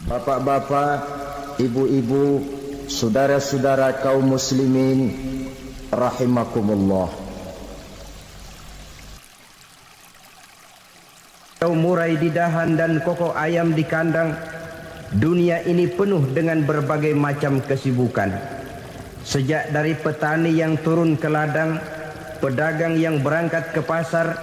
Bapak-bapak, ibu-ibu, saudara-saudara kaum muslimin rahimakumullah. Murai di dahan dan koko ayam di kandang, dunia ini penuh dengan berbagai macam kesibukan. Sejak dari petani yang turun ke ladang, pedagang yang berangkat ke pasar,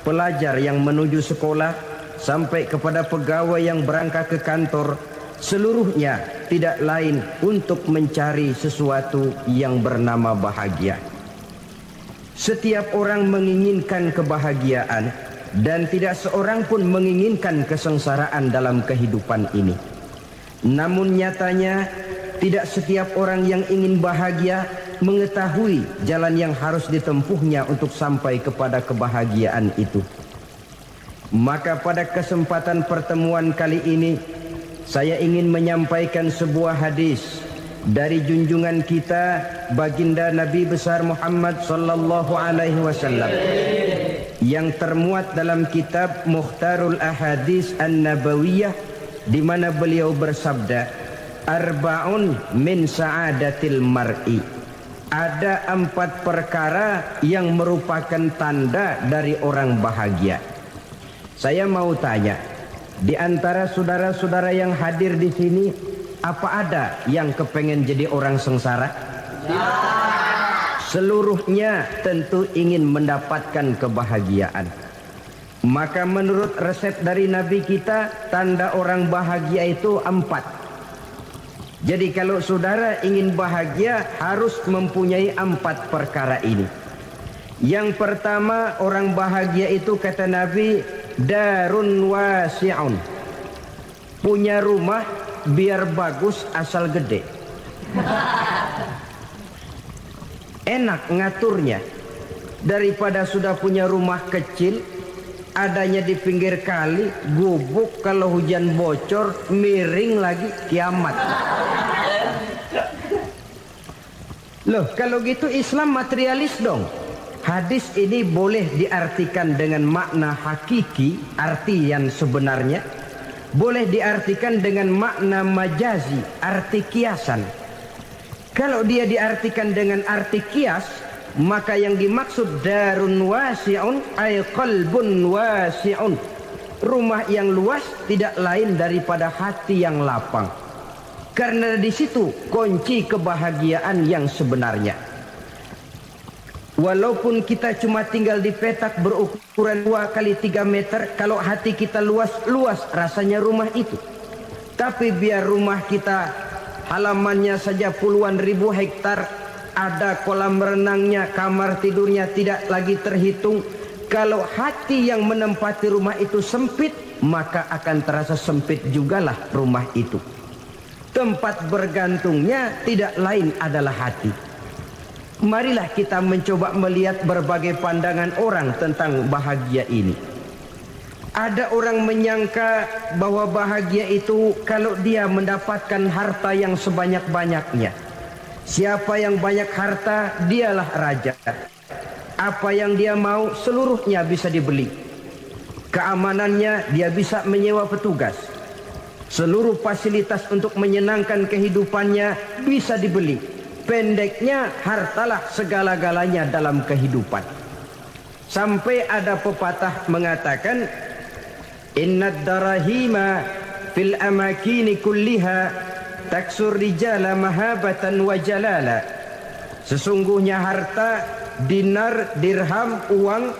pelajar yang menuju sekolah, sampai kepada pegawai yang berangkat ke kantor, seluruhnya tidak lain untuk mencari sesuatu yang bernama bahagia. Setiap orang menginginkan kebahagiaan, dan tidak seorang pun menginginkan kesengsaraan dalam kehidupan ini. Namun nyatanya tidak setiap orang yang ingin bahagia mengetahui jalan yang harus ditempuhnya untuk sampai kepada kebahagiaan itu. Maka pada kesempatan pertemuan kali ini, saya ingin menyampaikan sebuah hadis dari junjungan kita baginda Nabi besar Muhammad sallallahu alaihi wasallam yang termuat dalam kitab Mukhtarul Ahadits An-Nabawiyah, di mana beliau bersabda, arba'un min sa'adatil mar'i. Ada 4 perkara yang merupakan tanda dari orang bahagia. Saya mau tanya, di antara saudara-saudara yang hadir di sini, apa ada yang kepengen jadi orang sengsara? Seluruhnya tentu ingin mendapatkan kebahagiaan. Maka menurut resep dari Nabi kita, tanda orang bahagia itu 4. Jadi kalau saudara ingin bahagia, harus mempunyai 4 perkara ini. Yang pertama, orang bahagia itu kata Nabi, darun wasi'un. Punya rumah biar bagus asal gede. Enak ngaturnya, daripada sudah punya rumah kecil, adanya di pinggir kali, gubuk, kalau hujan bocor, miring lagi, kiamat. Loh, kalau gitu Islam materialis dong. Hadis ini boleh diartikan dengan makna hakiki, arti yang sebenarnya. Boleh diartikan dengan makna majazi, arti kiasan. Kalau dia diartikan dengan arti kias, maka yang dimaksud darun wasi'un ay qalbun wasi'un. Rumah yang luas tidak lain daripada hati yang lapang. Karena di situ kunci kebahagiaan yang sebenarnya. Walaupun kita cuma tinggal di petak berukuran 2 kali 3 meter, kalau hati kita luas rasanya rumah itu. Tapi biar rumah kita halamannya saja puluhan ribu hektar, ada kolam renangnya, kamar tidurnya tidak lagi terhitung. Kalau hati yang menempati rumah itu sempit, maka akan terasa sempit jugalah rumah itu. Tempat bergantungnya tidak lain adalah hati. Marilah kita mencoba melihat berbagai pandangan orang tentang bahagia ini. Ada orang menyangka bahwa bahagia itu kalau dia mendapatkan harta yang sebanyak-banyaknya. Siapa yang banyak harta, dialah raja. Apa yang dia mau, seluruhnya bisa dibeli. Keamanannya, dia bisa menyewa petugas. Seluruh fasilitas untuk menyenangkan kehidupannya bisa dibeli. Pendeknya, hartalah segala-galanya dalam kehidupan. Sampai ada pepatah mengatakan, innad darahima fil amakini kulliha taksur rijala mahabatan wa jalala. Sesungguhnya harta, dinar, dirham, uang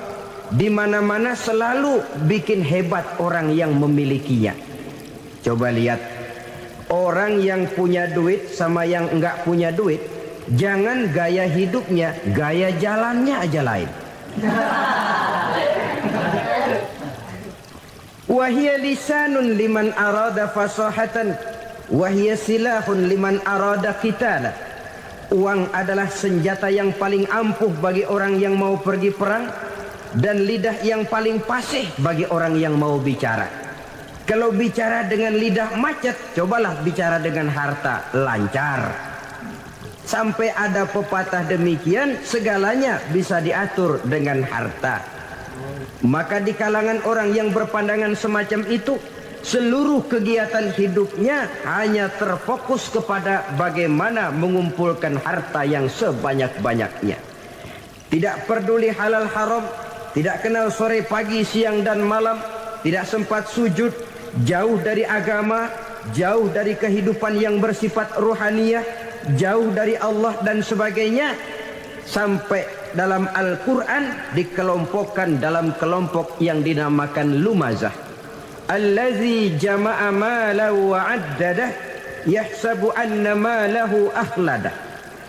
di mana-mana selalu bikin hebat orang yang memilikinya. Coba lihat, orang yang punya duit sama yang enggak punya duit, jangan gaya hidupnya, gaya jalannya aja lain. Wahia lisanun liman arada fasahatan, wahia silahun liman arada qitala. Uang adalah senjata yang paling ampuh bagi orang yang mau pergi perang, dan lidah yang paling fasih bagi orang yang mau bicara. Kalau bicara dengan lidah macet, cobalah bicara dengan harta, lancar. Sampai ada pepatah demikian, segalanya bisa diatur dengan harta. Maka di kalangan orang yang berpandangan semacam itu, seluruh kegiatan hidupnya hanya terfokus kepada bagaimana mengumpulkan harta yang sebanyak-banyaknya. Tidak peduli halal haram, tidak kenal sore pagi siang dan malam, tidak sempat sujud, jauh dari agama, jauh dari kehidupan yang bersifat ruhaniyah, jauh dari Allah dan sebagainya. Sampai dalam Al-Quran dikelompokkan dalam kelompok yang dinamakan lumazah. Allazi jama'a malahu wa 'addadah yahsabu anna malahu akhladah.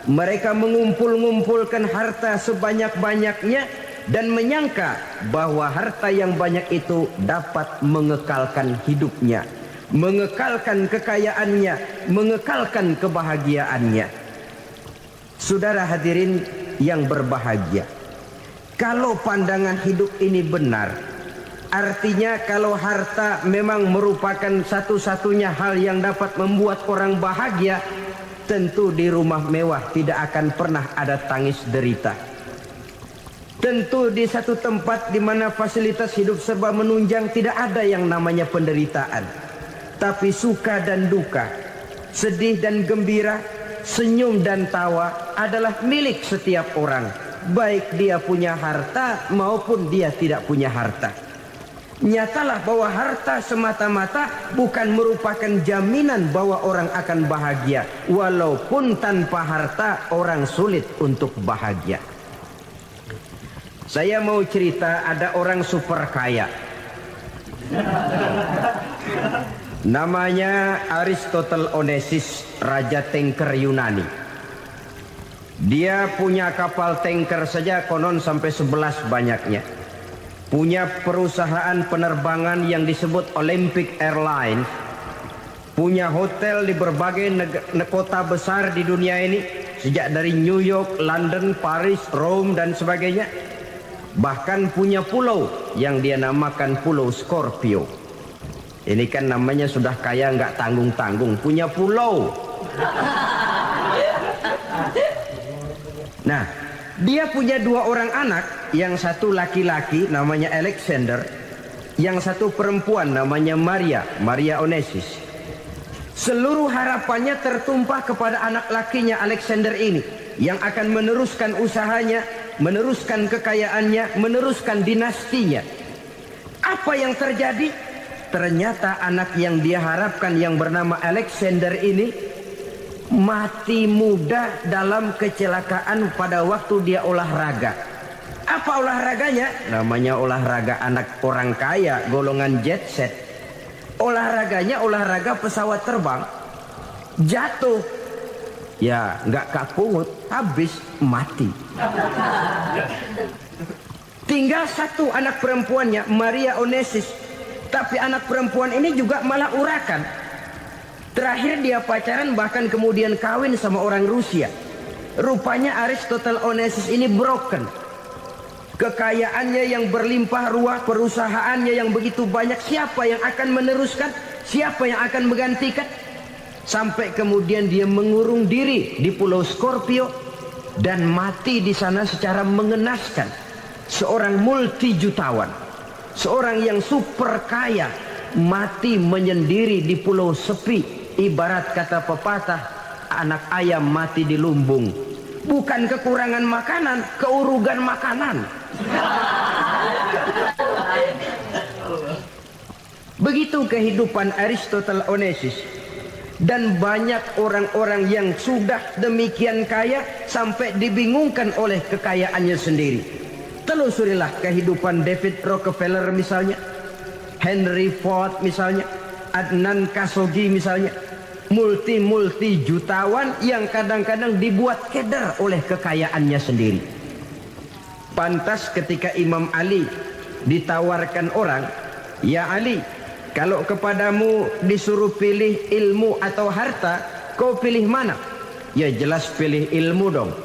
Mereka mengumpul-ngumpulkan harta sebanyak-banyaknya dan menyangka bahwa harta yang banyak itu dapat mengekalkan hidupnya, mengekalkan kekayaannya, mengekalkan kebahagiaannya. Saudara hadirin yang berbahagia, kalau pandangan hidup ini benar, artinya kalau harta memang merupakan satu-satunya hal yang dapat membuat orang bahagia, tentu di rumah mewah tidak akan pernah ada tangis derita. Tentu di satu tempat di mana fasilitas hidup serba menunjang tidak ada yang namanya penderitaan. Tapi suka dan duka, sedih dan gembira, senyum dan tawa adalah milik setiap orang, baik dia punya harta maupun dia tidak punya harta. Nyatalah bahwa harta semata-mata bukan merupakan jaminan bahwa orang akan bahagia, walaupun tanpa harta orang sulit untuk bahagia. Saya mau cerita, ada orang super kaya, namanya Aristotle Onesimus, raja tanker Yunani. Dia punya kapal tanker saja konon sampai 11 banyaknya. Punya perusahaan penerbangan yang disebut Olympic Airlines. Punya hotel di berbagai kota besar di dunia ini, sejak dari New York, London, Paris, Rome dan sebagainya. Bahkan punya pulau yang dia namakan Pulau Scorpio. Ini kan namanya sudah kaya nggak tanggung-tanggung, punya pulau. Nah, dia punya 2 orang anak, yang satu laki-laki namanya Alexander, yang satu perempuan namanya Maria Onesimus. Seluruh harapannya tertumpah kepada anak lakinya Alexander ini, yang akan meneruskan usahanya, meneruskan kekayaannya, meneruskan dinastinya. Apa yang terjadi? Ternyata anak yang dia harapkan yang bernama Alexander ini mati muda dalam kecelakaan pada waktu dia olahraga. Apa olahraganya? Namanya olahraga anak orang kaya, golongan jet set. Olahraganya olahraga pesawat terbang. Jatuh, ya nggak kapungut, habis mati. Tinggal satu anak perempuannya, Maria Onesimus. Tapi anak perempuan ini juga malah urakan. Terakhir dia pacaran, bahkan kemudian kawin sama orang Rusia. Rupanya Aristotle Onesimus ini broken. Kekayaannya yang berlimpah ruah, perusahaannya yang begitu banyak, siapa yang akan meneruskan? Siapa yang akan menggantikan? Sampai kemudian dia mengurung diri di Pulau Scorpio dan mati di sana secara mengenaskan. Seorang multi jutawan, seorang yang super kaya, mati menyendiri di pulau sepi. Ibarat kata pepatah, anak ayam mati di lumbung. Bukan kekurangan makanan, keurugan makanan. Begitu kehidupan Aristotle Onesimus. Dan banyak orang-orang yang sudah demikian kaya sampai dibingungkan oleh kekayaannya sendiri. Telusurilah kehidupan David Rockefeller misalnya, Henry Ford misalnya, Adnan Khashoggi misalnya. Multi jutawan yang kadang-kadang dibuat keder oleh kekayaannya sendiri. Pantas ketika Imam Ali ditawarkan orang, "Ya Ali, kalau kepadamu disuruh pilih ilmu atau harta, kau pilih mana?" Ya jelas pilih ilmu dong.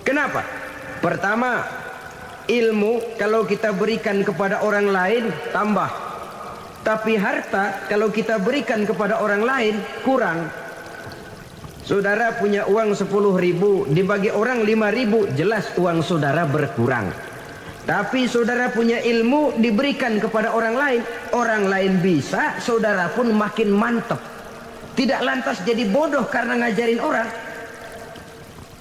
Kenapa? Pertama, ilmu kalau kita berikan kepada orang lain tambah. Tapi harta kalau kita berikan kepada orang lain kurang. Saudara punya uang 10.000, dibagi orang 5.000, jelas uang saudara berkurang. Tapi saudara punya ilmu diberikan kepada orang lain bisa, saudara pun makin mantap. Tidak lantas jadi bodoh karena ngajarin orang.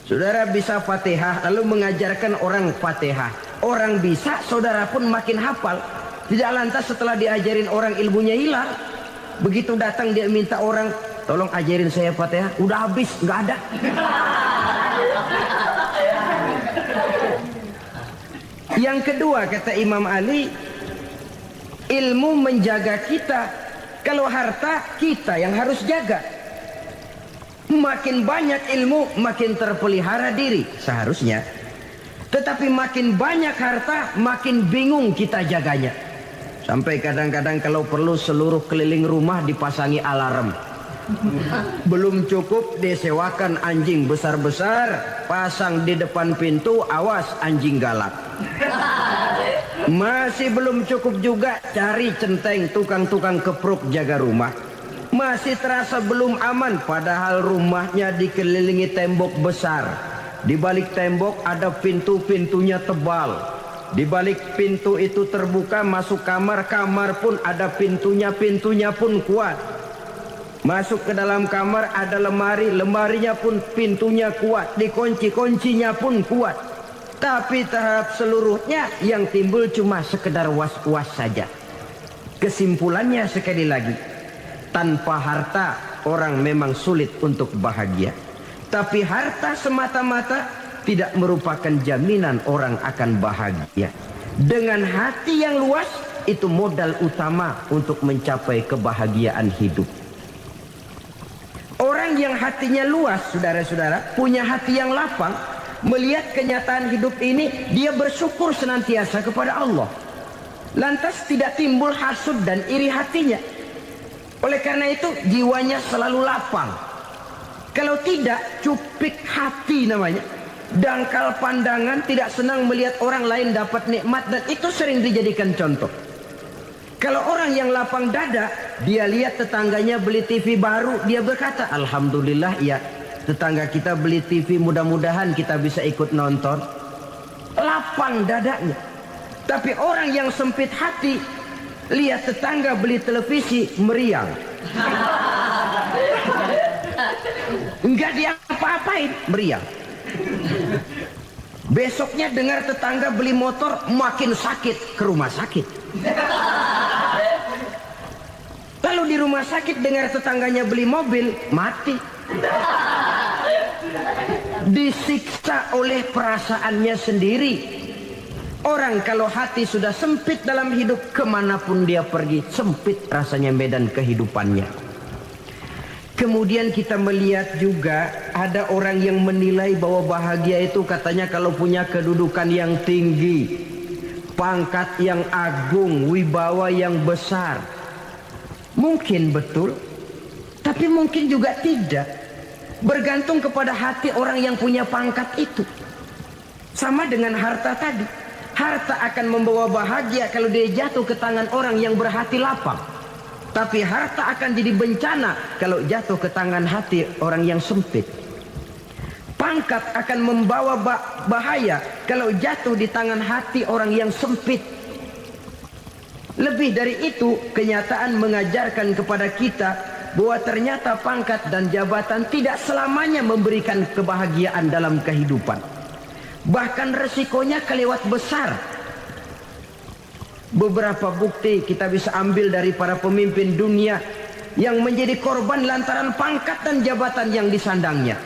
Saudara bisa Fatihah lalu mengajarkan orang Fatihah. Orang bisa, saudara pun makin hafal. Tidak lantas setelah diajarin orang ilmunya hilang. Begitu datang dia minta orang, tolong ajarin saya Fatihah, udah habis, nggak ada. Yang kedua kata Imam Ali, ilmu menjaga kita. Kalau harta kita yang harus jaga. Makin banyak ilmu makin terpelihara diri seharusnya. Tetapi makin banyak harta makin bingung kita jaganya. Sampai kadang-kadang kalau perlu seluruh keliling rumah dipasangi alarm. Belum cukup disewakan anjing besar-besar, pasang di depan pintu, awas anjing galak. Masih belum cukup juga cari centeng tukang-tukang kepruk jaga rumah. Masih terasa belum aman padahal rumahnya dikelilingi tembok besar. Di balik tembok ada pintu-pintunya tebal. Di balik pintu itu terbuka masuk kamar, kamar pun ada pintunya pun kuat. Masuk ke dalam kamar ada lemari, lemarinya pun pintunya kuat, dikunci, kuncinya pun kuat. Tapi tahap seluruhnya yang timbul cuma sekedar was-was saja. Kesimpulannya sekali lagi, tanpa harta orang memang sulit untuk bahagia. Tapi harta semata-mata tidak merupakan jaminan orang akan bahagia. Dengan hati yang luas, itu modal utama untuk mencapai kebahagiaan hidup. Orang yang hatinya luas, saudara-saudara, punya hati yang lapang, melihat kenyataan hidup ini, dia bersyukur senantiasa kepada Allah. Lantas tidak timbul hasud dan iri hatinya. Oleh karena itu, jiwanya selalu lapang. Kalau tidak, cupik hati namanya. Dangkal pandangan, tidak senang melihat orang lain dapat nikmat, dan itu sering dijadikan contoh. Kalau orang yang lapang dada, dia lihat tetangganya beli TV baru, dia berkata, alhamdulillah ya, tetangga kita beli TV, mudah-mudahan kita bisa ikut nonton. Lapang dadanya. Tapi orang yang sempit hati, lihat tetangga beli televisi, meriang. Enggak dia apa-apain, meriang. Besoknya dengar tetangga beli motor, makin sakit, ke rumah sakit. Lalu di rumah sakit dengar tetangganya beli mobil, mati. Disiksa oleh perasaannya sendiri. Orang kalau hati sudah sempit dalam hidup, kemanapun dia pergi, sempit rasanya medan kehidupannya. Kemudian kita melihat juga ada orang yang menilai bahwa bahagia itu katanya kalau punya kedudukan yang tinggi, pangkat yang agung, wibawa yang besar. Mungkin betul, tapi mungkin juga tidak. Bergantung kepada hati orang yang punya pangkat itu. Sama dengan harta tadi. Harta akan membawa bahagia kalau dia jatuh ke tangan orang yang berhati lapang. Tapi harta akan jadi bencana kalau jatuh ke tangan hati orang yang sempit. Pangkat akan membawa bahaya kalau jatuh di tangan hati orang yang sempit. Lebih dari itu, kenyataan mengajarkan kepada kita bahwa ternyata pangkat dan jabatan tidak selamanya memberikan kebahagiaan dalam kehidupan. Bahkan resikonya kelewat besar. Beberapa bukti kita bisa ambil dari para pemimpin dunia yang menjadi korban lantaran pangkat dan jabatan yang disandangnya.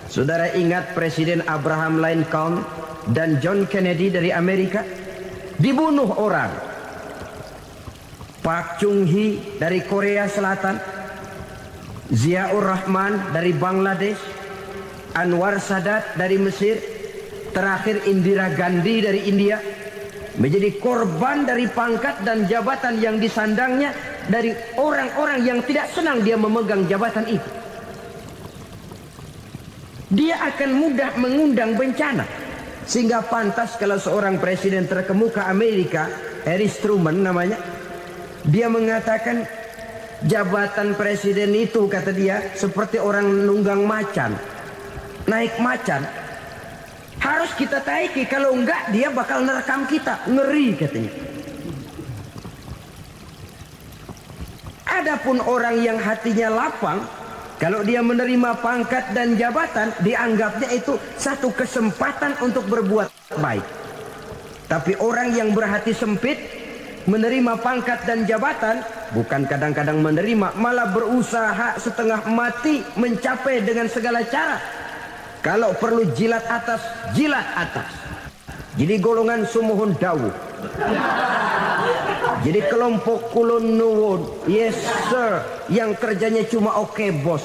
Saudara ingat Presiden Abraham Lincoln dan John Kennedy dari Amerika? Dibunuh orang. Park Chung-hee dari Korea Selatan, Ziaur Rahman dari Bangladesh, Anwar Sadat dari Mesir, terakhir Indira Gandhi dari India, menjadi korban dari pangkat dan jabatan yang disandangnya dari orang-orang yang tidak senang dia memegang jabatan itu. Dia akan mudah mengundang bencana. Sehingga pantas kalau seorang presiden terkemuka Amerika, Harry Truman namanya, dia mengatakan jabatan presiden itu, kata dia, seperti orang nunggang macan, naik macan. Harus kita taiki, kalau enggak dia bakal nerekam kita. Ngeri katanya. Adapun orang yang hatinya lapang, kalau dia menerima pangkat dan jabatan, dianggapnya itu satu kesempatan untuk berbuat baik. Tapi orang yang berhati sempit, menerima pangkat dan jabatan, bukan kadang-kadang menerima, malah berusaha setengah mati mencapai dengan segala cara. Kalau perlu jilat atas, jilat atas. Jadi golongan sumuhun dawu. Jadi kelompok kulon nuwun. Yes sir. Yang kerjanya cuma oke bos.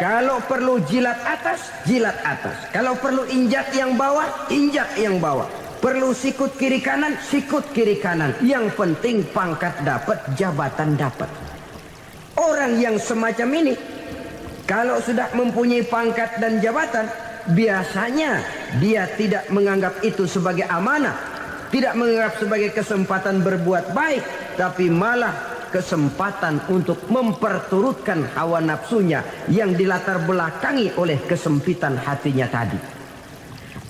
Kalau perlu jilat atas, jilat atas. Kalau perlu injak yang bawah, injak yang bawah. Perlu sikut kiri kanan, sikut kiri kanan. Yang penting pangkat dapat, jabatan dapat. Orang yang semacam ini, kalau sudah mempunyai pangkat dan jabatan, biasanya dia tidak menganggap itu sebagai amanah, tidak menganggap sebagai kesempatan berbuat baik, tapi malah kesempatan untuk memperturutkan hawa nafsunya yang dilatar belakangi oleh kesempitan hatinya tadi.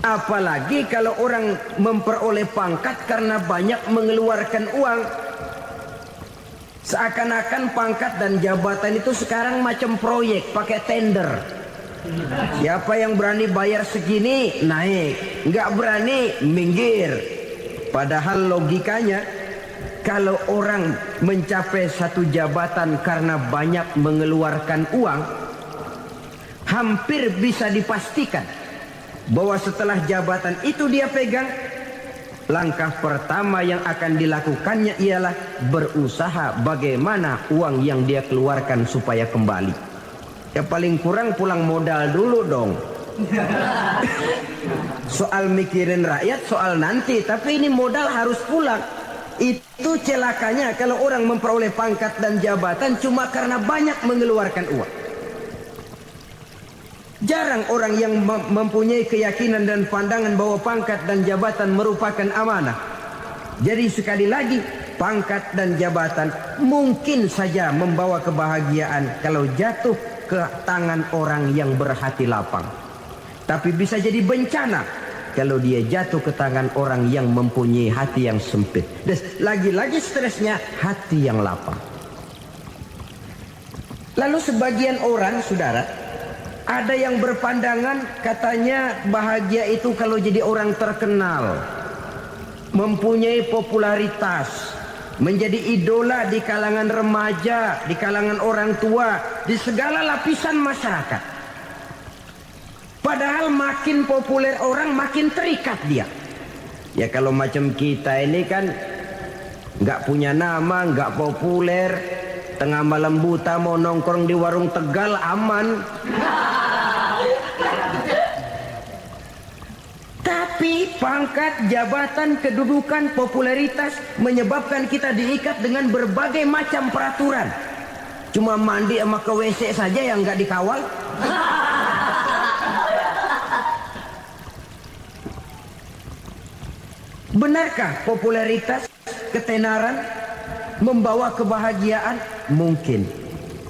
Apalagi kalau orang memperoleh pangkat karena banyak mengeluarkan uang. Seakan-akan pangkat dan jabatan itu sekarang macam proyek, pakai tender. Siapa yang berani bayar segini, naik. Nggak berani, minggir. Padahal logikanya, kalau orang mencapai satu jabatan karena banyak mengeluarkan uang, hampir bisa dipastikan bahwa setelah jabatan itu dia pegang, langkah pertama yang akan dilakukannya ialah berusaha bagaimana uang yang dia keluarkan supaya kembali. Ya paling kurang pulang modal dulu dong. Soal mikirin rakyat soal nanti, tapi ini modal harus pulang. Itu celakanya kalau orang memperoleh pangkat dan jabatan cuma karena banyak mengeluarkan uang. Jarang orang yang mempunyai keyakinan dan pandangan bahwa pangkat dan jabatan merupakan amanah. Jadi sekali lagi, pangkat dan jabatan mungkin saja membawa kebahagiaan kalau jatuh ke tangan orang yang berhati lapang. Tapi bisa jadi bencana kalau dia jatuh ke tangan orang yang mempunyai hati yang sempit. Dan lagi-lagi stresnya hati yang lapang. Lalu sebagian orang, saudara, ada yang berpandangan katanya bahagia itu kalau jadi orang terkenal, mempunyai popularitas, menjadi idola di kalangan remaja, di kalangan orang tua, di segala lapisan masyarakat. Padahal makin populer orang makin terikat dia. Ya kalau macam kita ini kan nggak punya nama, nggak populer, tengah malam buta mau nongkrong di warung Tegal aman. Tapi pangkat, jabatan, kedudukan, popularitas menyebabkan kita diikat dengan berbagai macam peraturan. Cuma mandi sama ke WC saja yang nggak dikawal. Benarkah popularitas, ketenaran membawa kebahagiaan? Mungkin.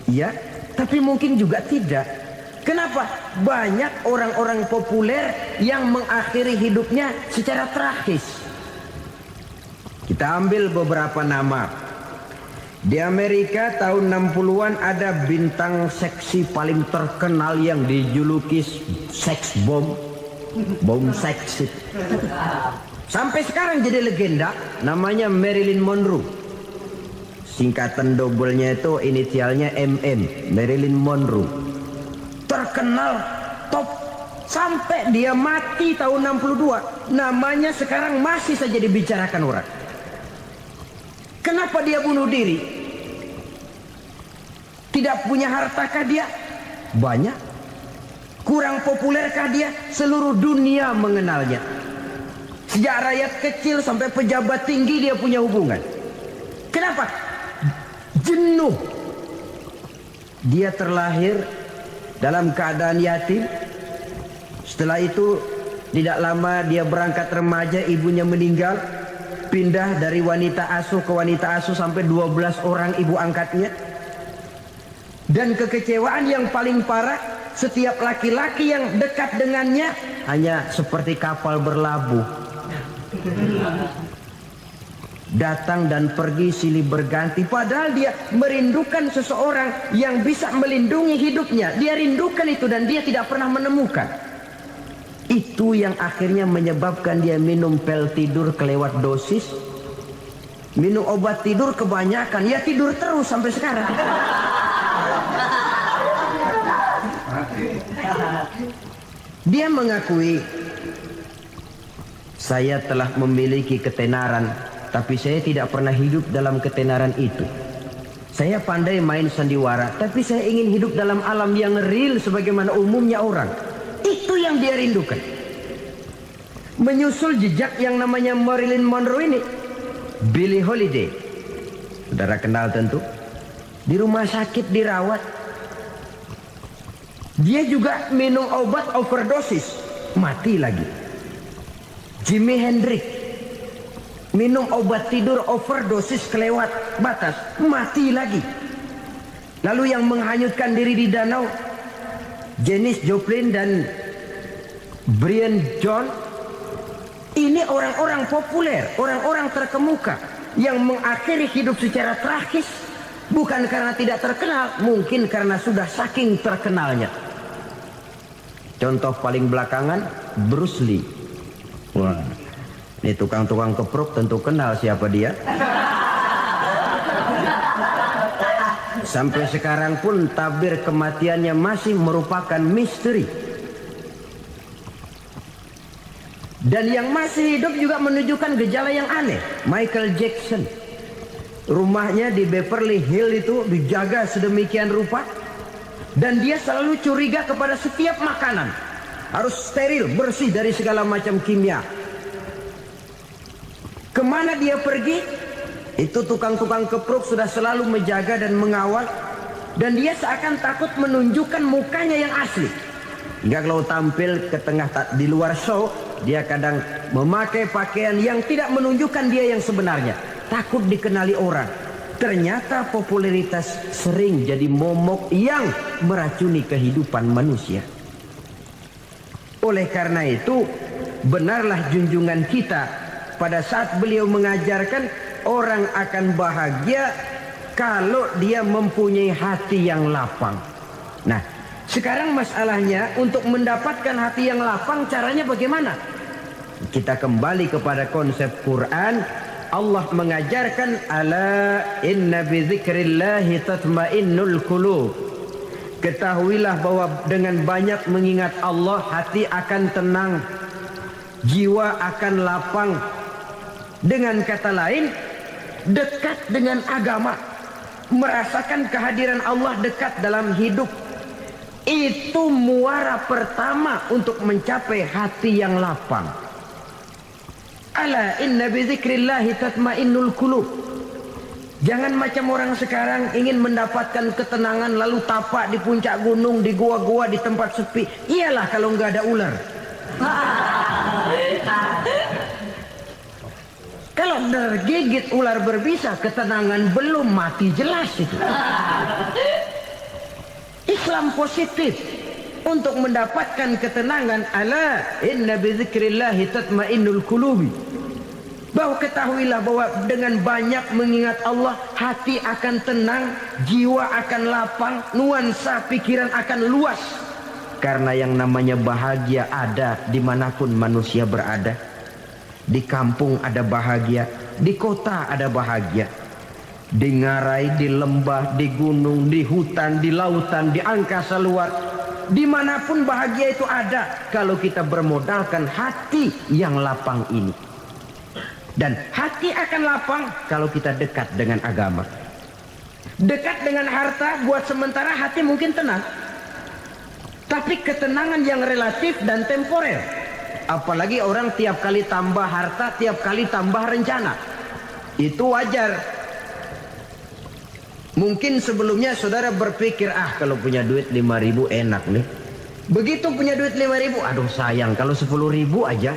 Ya, tapi mungkin juga tidak. Kenapa? Banyak orang-orang populer yang mengakhiri hidupnya secara tragis. Kita ambil beberapa nama. Di Amerika tahun 60-an ada bintang seksi paling terkenal yang dijuluki sex bomb. Bom seksi. Sampai sekarang jadi legenda, namanya Marilyn Monroe. Singkatan doublenya itu inisialnya MM, Marilyn Monroe. Terkenal, top, sampai dia mati tahun 62. Namanya sekarang masih saja dibicarakan orang. Kenapa dia bunuh diri? Tidak punya hartakah dia? Banyak. Kurang populerkah dia? Seluruh dunia mengenalnya. Sejak rakyat kecil sampai pejabat tinggi dia punya hubungan. Kenapa? Jenuh. Dia terlahir dalam keadaan yatim. Setelah itu tidak lama dia berangkat remaja, ibunya meninggal. Pindah dari wanita asuh ke wanita asuh sampai 12 orang ibu angkatnya. Dan kekecewaan yang paling parah, setiap laki-laki yang dekat dengannya hanya seperti kapal berlabuh. Datang dan pergi silih berganti, padahal dia merindukan seseorang yang bisa melindungi hidupnya. Dia rindukan itu dan dia tidak pernah menemukan. Itu yang akhirnya menyebabkan dia minum pil tidur kelewat dosis, minum obat tidur kebanyakan, ya tidur terus sampai sekarang. Dia mengakui, saya telah memiliki ketenaran, tapi saya tidak pernah hidup dalam ketenaran itu. Saya pandai main sandiwara, tapi saya ingin hidup dalam alam yang real sebagaimana umumnya orang. Itu yang dia rindukan. Menyusul jejak yang namanya Marilyn Monroe ini, Billie Holiday, saudara kenal tentu, di rumah sakit dirawat. Dia juga minum obat overdosis, mati lagi. Jimi Hendrix minum obat tidur overdosis kelewat batas, mati lagi. Lalu yang menghanyutkan diri di danau, Janis Joplin dan Brian John. Ini orang-orang populer, orang-orang terkemuka yang mengakhiri hidup secara tragis, bukan karena tidak terkenal, mungkin karena sudah saking terkenalnya. Contoh paling belakangan, Bruce Lee. Wah, ini tukang-tukang keprok tentu kenal siapa dia. Sampai sekarang pun tabir kematiannya masih merupakan misteri. Dan yang masih hidup juga menunjukkan gejala yang aneh. Michael Jackson, rumahnya di Beverly Hills itu dijaga sedemikian rupa, dan dia selalu curiga kepada setiap makanan. Harus steril, bersih dari segala macam kimia. Kemana dia pergi, itu tukang-tukang keprok sudah selalu menjaga dan mengawal. Dan dia seakan takut menunjukkan mukanya yang asli. Hingga kalau tampil ke tengah di luar show, dia kadang memakai pakaian yang tidak menunjukkan dia yang sebenarnya. Takut dikenali orang. Ternyata popularitas sering jadi momok yang meracuni kehidupan manusia. Oleh karena itu, benarlah junjungan kita pada saat beliau mengajarkan orang akan bahagia kalau dia mempunyai hati yang lapang. Nah, sekarang masalahnya untuk mendapatkan hati yang lapang, caranya bagaimana? Kita kembali kepada konsep Quran. Allah mengajarkan, ala inna bi dzikrillahi tatmainnul qulub. Ketahuilah bahwa dengan banyak mengingat Allah, hati akan tenang, jiwa akan lapang. Dengan kata lain, dekat dengan agama, merasakan kehadiran Allah dekat dalam hidup. Itu muara pertama untuk mencapai hati yang lapang. Ala inna bi dzikrillahi tatmainnul qulub. Jangan macam orang sekarang ingin mendapatkan ketenangan lalu tapak di puncak gunung, di gua-gua, di tempat sepi. Iyalah kalau nggak ada ular. Kalau tergigit ular berbisa, ketenangan belum, mati jelas itu. Islam positif untuk mendapatkan ketenangan. Ala inna bi dzikrillahi tatmainnul qulubi. Bahwa ketahuilah bahwa dengan banyak mengingat Allah, hati akan tenang, jiwa akan lapang, nuansa pikiran akan luas. Karena yang namanya bahagia ada dimanapun manusia berada. Di kampung ada bahagia, di kota ada bahagia. Di ngarai, di lembah, di gunung, di hutan, di lautan, di angkasa luar. Dimanapun bahagia itu ada kalau kita bermodalkan hati yang lapang ini. Dan hati akan lapang kalau kita dekat dengan agama. Dekat dengan harta buat sementara hati mungkin tenang. Tapi ketenangan yang relatif dan temporer. Apalagi orang tiap kali tambah harta, tiap kali tambah rencana. Itu wajar. Mungkin sebelumnya saudara berpikir, kalau punya duit 5.000 enak nih. Begitu punya duit 5.000, aduh sayang kalau 10.000 aja.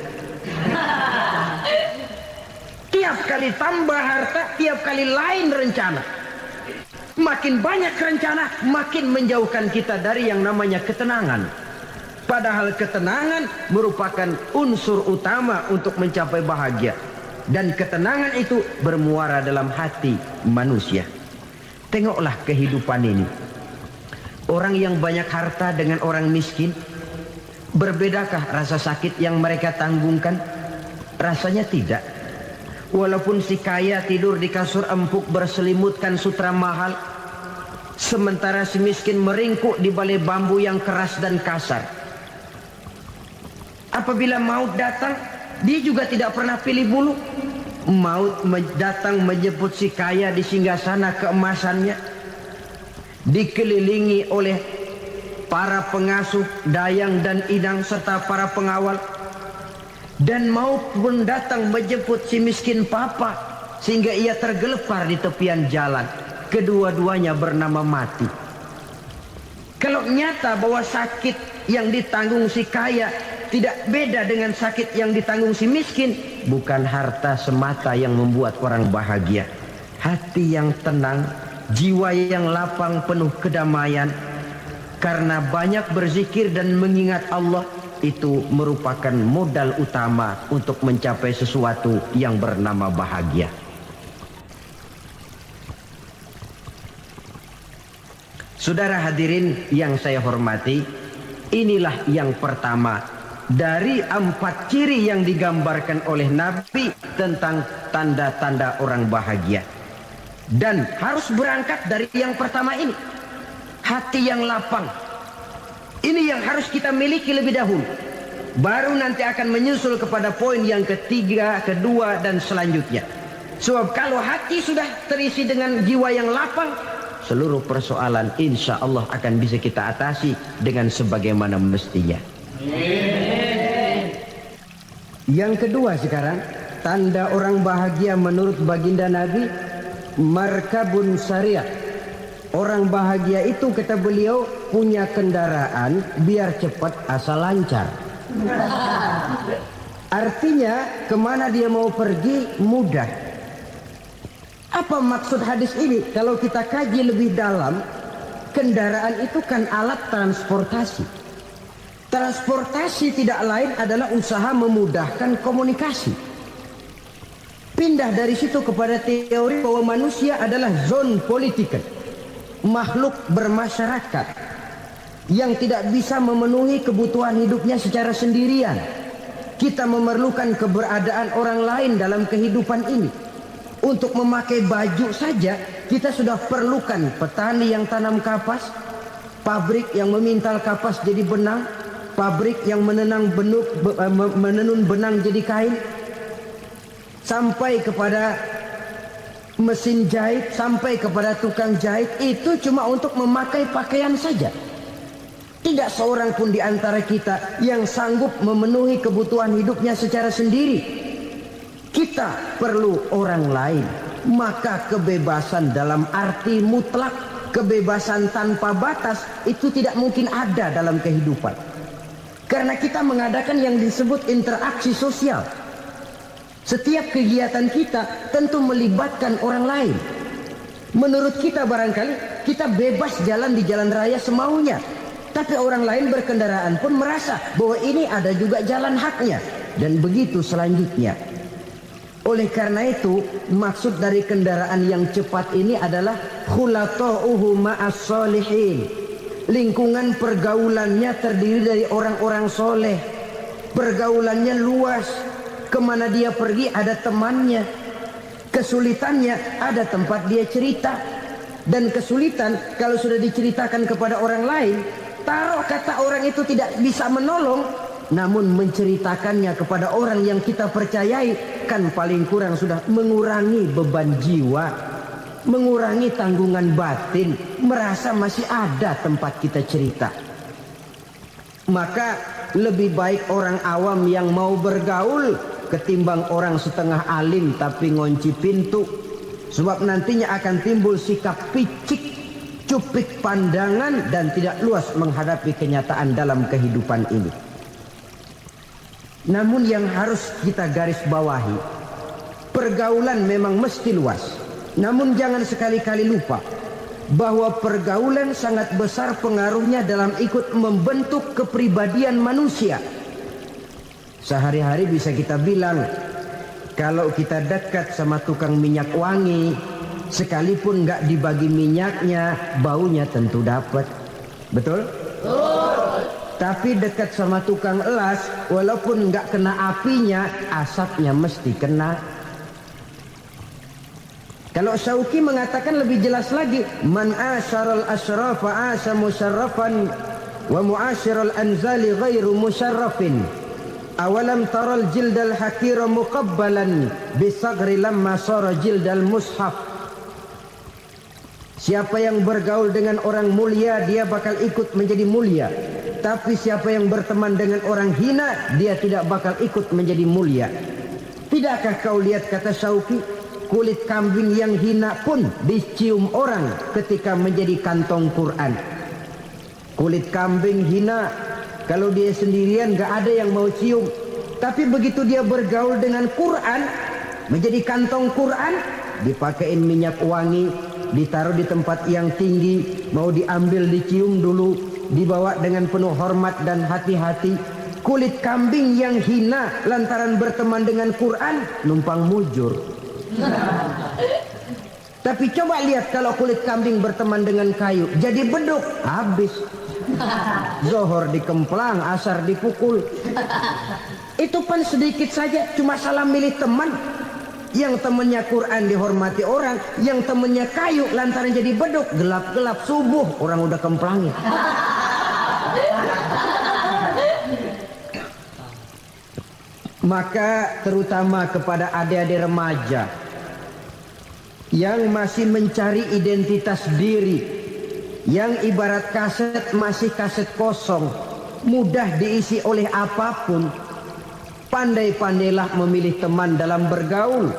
Tiap kali tambah harta, tiap kali lain rencana. Makin banyak rencana, makin menjauhkan kita dari yang namanya ketenangan. Padahal ketenangan merupakan unsur utama untuk mencapai bahagia. Dan ketenangan itu bermuara dalam hati manusia. Tengoklah kehidupan ini. Orang yang banyak harta dengan orang miskin, berbedakah rasa sakit yang mereka tanggungkan? Rasanya tidak. Walaupun si kaya tidur di kasur empuk berselimutkan sutra mahal, sementara si miskin meringkuk di balai bambu yang keras dan kasar. Apabila maut datang, dia juga tidak pernah pilih bulu. Maut datang menjemput si kaya di singgasana keemasannya, dikelilingi oleh para pengasuh, dayang dan inang serta para pengawal. Dan maut pun datang menjemput si miskin papa, sehingga ia tergelepar di tepian jalan. Kedua-duanya bernama mati. Kalau nyata bahwa sakit yang ditanggung si kaya tidak beda dengan sakit yang ditanggung si miskin, bukan harta semata yang membuat orang bahagia. Hati yang tenang, jiwa yang lapang penuh kedamaian, karena banyak berzikir dan mengingat Allah, itu merupakan modal utama untuk mencapai sesuatu yang bernama bahagia. Saudara hadirin yang saya hormati, inilah yang pertama dari 4 ciri yang digambarkan oleh Nabi tentang tanda-tanda orang bahagia. Dan harus berangkat dari yang pertama ini, hati yang lapang. Ini yang harus kita miliki lebih dahulu. Baru nanti akan menyusul kepada poin yang ketiga, kedua, dan selanjutnya. Sebab kalau hati sudah terisi dengan jiwa yang lapang, seluruh persoalan insya Allah akan bisa kita atasi dengan sebagaimana mestinya. Yang kedua sekarang, tanda orang bahagia menurut baginda Nabi, markabun syariah. Orang bahagia itu, kata beliau, punya kendaraan biar cepat asal lancar. Artinya kemana dia mau pergi mudah. Apa maksud hadis ini? Kalau kita kaji lebih dalam, kendaraan itu kan alat transportasi. Transportasi tidak lain adalah usaha memudahkan komunikasi. Pindah dari situ kepada teori bahwa manusia adalah zon political, makhluk bermasyarakat yang tidak bisa memenuhi kebutuhan hidupnya secara sendirian. Kita memerlukan keberadaan orang lain dalam kehidupan ini. Untuk memakai baju saja kita sudah perlukan petani yang tanam kapas, pabrik yang memintal kapas jadi benang, pabrik yang menenun benang jadi kain, sampai kepada mesin jahit, sampai kepada tukang jahit. Itu cuma untuk memakai pakaian saja. Tidak seorang pun di antara kita yang sanggup memenuhi kebutuhan hidupnya secara sendiri. Kita perlu orang lain. Maka kebebasan dalam arti mutlak, kebebasan tanpa batas, itu tidak mungkin ada dalam kehidupan. Karena kita mengadakan yang disebut interaksi sosial. Setiap kegiatan kita tentu melibatkan orang lain. Menurut kita barangkali kita bebas jalan di jalan raya semaunya, tapi orang lain berkendaraan pun merasa bahwa ini ada juga jalan haknya, dan begitu selanjutnya. Oleh karena itu, maksud dari kendaraan yang cepat ini adalah khulatuhu ma'as solihin. Lingkungan pergaulannya terdiri dari orang-orang soleh. Pergaulannya luas. Kemana dia pergi ada temannya. Kesulitannya ada tempat dia cerita. Dan kesulitan kalau sudah diceritakan kepada orang lain, taruh kata orang itu tidak bisa menolong, namun menceritakannya kepada orang yang kita percayai, kan paling kurang sudah mengurangi beban jiwa, mengurangi tanggungan batin, merasa masih ada tempat kita cerita. Maka lebih baik orang awam yang mau bergaul ketimbang orang setengah alim tapi ngunci pintu. Sebab nantinya akan timbul sikap picik, cupik pandangan, dan tidak luas menghadapi kenyataan dalam kehidupan ini. Namun yang harus kita garis bawahi, pergaulan memang mesti luas. Namun jangan sekali-kali lupa, bahwa pergaulan sangat besar pengaruhnya dalam ikut membentuk kepribadian manusia. Sehari-hari bisa kita bilang, kalau kita dekat sama tukang minyak wangi, sekalipun nggak dibagi minyaknya, baunya tentu dapat. Betul? Tapi dekat sama tukang elas, walaupun nggak kena apinya, asapnya mesti kena. Kalau Syauqi mengatakan lebih jelas lagi, man asyaral asrafa asa musyarrafan wa muasyiral anzali ghairu musyarrafin. Awalam taral jildal hakira muqabbalan bisagri lamma sara jildal mushaf. Siapa yang bergaul dengan orang mulia, dia bakal ikut menjadi mulia. Tapi siapa yang berteman dengan orang hina, dia tidak bakal ikut menjadi mulia. Tidakkah kau lihat, kata Syauqi, kulit kambing yang hina pun dicium orang ketika menjadi kantong Quran. Kulit kambing hina, kalau dia sendirian gak ada yang mau cium. Tapi begitu dia bergaul dengan Quran, menjadi kantong Quran, dipakein minyak wangi, ditaruh di tempat yang tinggi, mau diambil dicium dulu, dibawa dengan penuh hormat dan hati-hati. Kulit kambing yang hina lantaran berteman dengan Quran, numpang mujur. Tapi coba lihat kalau kulit kambing berteman dengan kayu, jadi beduk, habis. Zohor dikemplang, asar dipukul. Itu pun sedikit saja, cuma salah milih teman. Yang temannya Quran dihormati orang, yang temannya kayu lantaran jadi beduk, gelap-gelap subuh orang udah kemplangin. Maka terutama kepada adik-adik remaja yang masih mencari identitas diri, yang ibarat kaset masih kaset kosong, mudah diisi oleh apapun, pandai-pandailah memilih teman dalam bergaul.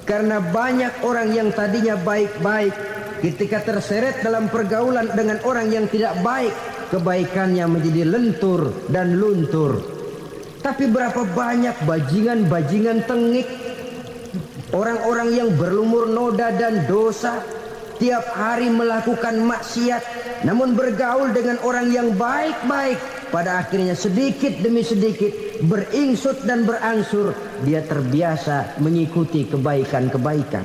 Karena banyak orang yang tadinya baik-baik, ketika terseret dalam pergaulan dengan orang yang tidak baik, kebaikannya menjadi lentur dan luntur. Tapi berapa banyak bajingan-bajingan tengik, orang-orang yang berlumur noda dan dosa, tiap hari melakukan maksiat, namun bergaul dengan orang yang baik-baik, pada akhirnya sedikit demi sedikit beringsut dan berangsur dia terbiasa mengikuti kebaikan-kebaikan.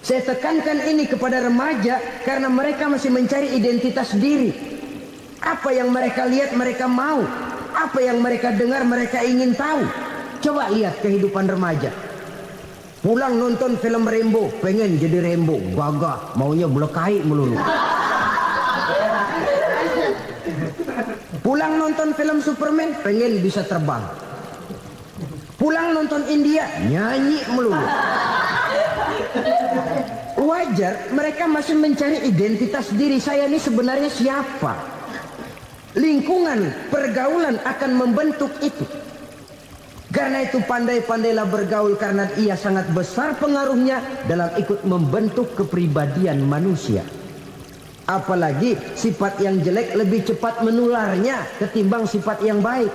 Saya tekankan ini kepada remaja karena mereka masih mencari identitas diri. Apa yang mereka lihat mereka mau, apa yang mereka dengar mereka ingin tahu. Coba lihat kehidupan remaja. Pulang nonton film Rambo, pengen jadi Rambo, gagah, maunya belekai melulu. Pulang nonton film Superman, pengen bisa terbang. Pulang nonton India, nyanyi melulu. Wajar, mereka masih mencari identitas diri. Saya ini sebenarnya siapa? Lingkungan, pergaulan akan membentuk itu. Karena itu pandai-pandailah bergaul, karena ia sangat besar pengaruhnya dalam ikut membentuk kepribadian manusia. Apalagi sifat yang jelek lebih cepat menularnya ketimbang sifat yang baik.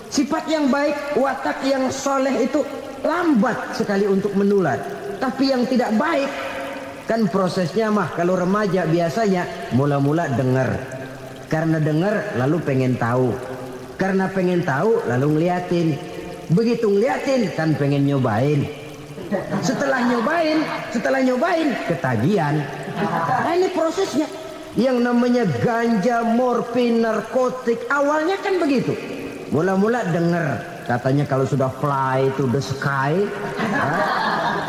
Sifat yang baik, watak yang soleh itu lambat sekali untuk menular. Tapi yang tidak baik, kan prosesnya mah kalau remaja biasanya mula-mula dengar. Karena dengar lalu pengen tahu. Karena pengen tahu lalu ngeliatin. Begitu ngeliatin kan pengen nyobain. Setelah nyobain ketagihan. Nah, ini prosesnya. Yang namanya ganja, morfin, narkotik, awalnya kan begitu. Mula-mula dengar, katanya kalau sudah fly to the sky,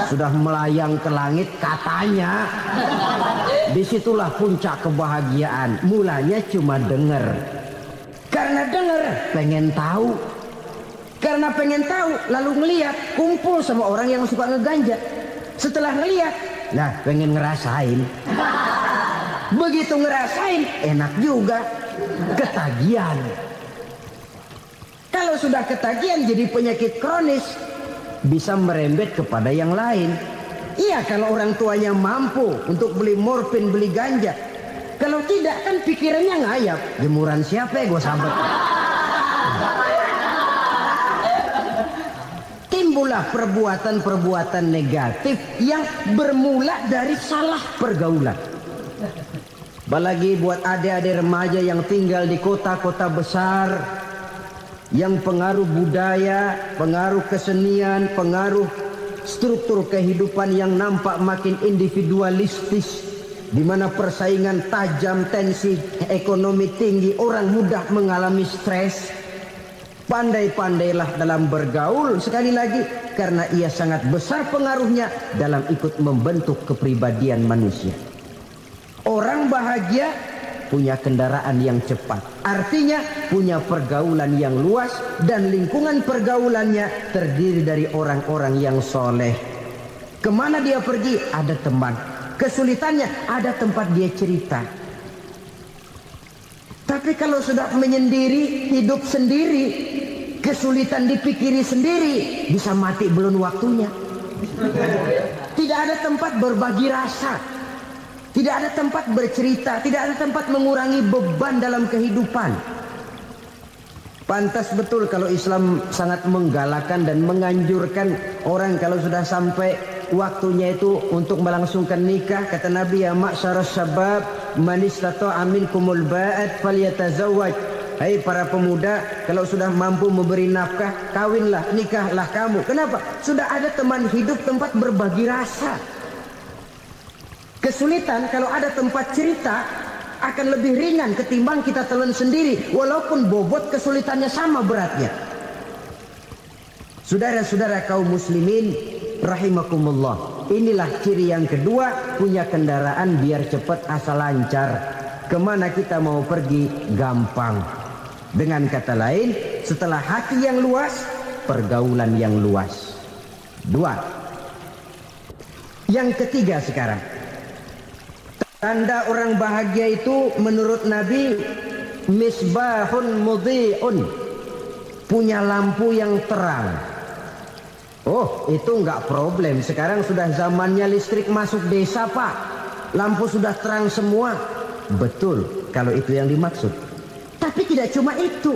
sudah melayang ke langit katanya, disitulah puncak kebahagiaan. Mulanya cuma dengar. Karena dengar pengen tahu. Karena pengen tahu lalu ngeliat, kumpul sama orang yang suka ngeganja. Setelah ngeliat, nah pengen ngerasain. Begitu ngerasain enak juga, ketagihan. Kalau sudah ketagihan jadi penyakit kronis, bisa merembet kepada yang lain. Iya, kalau orang tuanya mampu untuk beli morfin, beli ganja. Kalau tidak kan pikirannya ngayap. Jemuran siapa ya gue sambet. Timbullah perbuatan-perbuatan negatif yang bermula dari salah pergaulan. Apalagi buat adik-adik remaja yang tinggal di kota-kota besar, yang pengaruh budaya, pengaruh kesenian, pengaruh struktur kehidupan yang nampak makin individualistis, di mana persaingan tajam, tensi ekonomi tinggi, orang mudah mengalami stres. Pandai-pandailah dalam bergaul, sekali lagi, karena ia sangat besar pengaruhnya dalam ikut membentuk kepribadian manusia. Orang bahagia punya kendaraan yang cepat, artinya punya pergaulan yang luas, dan lingkungan pergaulannya terdiri dari orang-orang yang soleh. Kemana dia pergi ada teman, kesulitannya ada tempat dia cerita. Tapi kalau sudah menyendiri, hidup sendiri, kesulitan dipikiri sendiri, bisa mati belum waktunya. Tidak ada tempat berbagi rasa, tidak ada tempat bercerita, tidak ada tempat mengurangi beban dalam kehidupan. Pantas betul kalau Islam sangat menggalakkan dan menganjurkan orang kalau sudah sampai waktunya itu untuk melangsungkan nikah. Kata Nabi, ya ma'syaras syabab man istata'a minkumul ba'at falyatazawwaj. Hai para pemuda, kalau sudah mampu memberi nafkah, kawinlah, nikahlah kamu. Kenapa? Sudah ada teman hidup, tempat berbagi rasa. Kesulitan kalau ada tempat cerita akan lebih ringan ketimbang kita telan sendiri, walaupun bobot kesulitannya sama beratnya. Saudara-saudara kaum muslimin rahimakumullah, inilah ciri yang kedua, punya kendaraan biar cepat asal lancar. Kemana kita mau pergi gampang. Dengan kata lain, setelah hati yang luas, pergaulan yang luas. Dua. Yang ketiga sekarang, tanda orang bahagia itu menurut Nabi, misbahun mudhi'un, punya lampu yang terang. Oh, itu enggak problem. Sekarang sudah zamannya listrik masuk desa, Pak. Lampu sudah terang semua. Betul, kalau itu yang dimaksud. Tapi tidak cuma itu.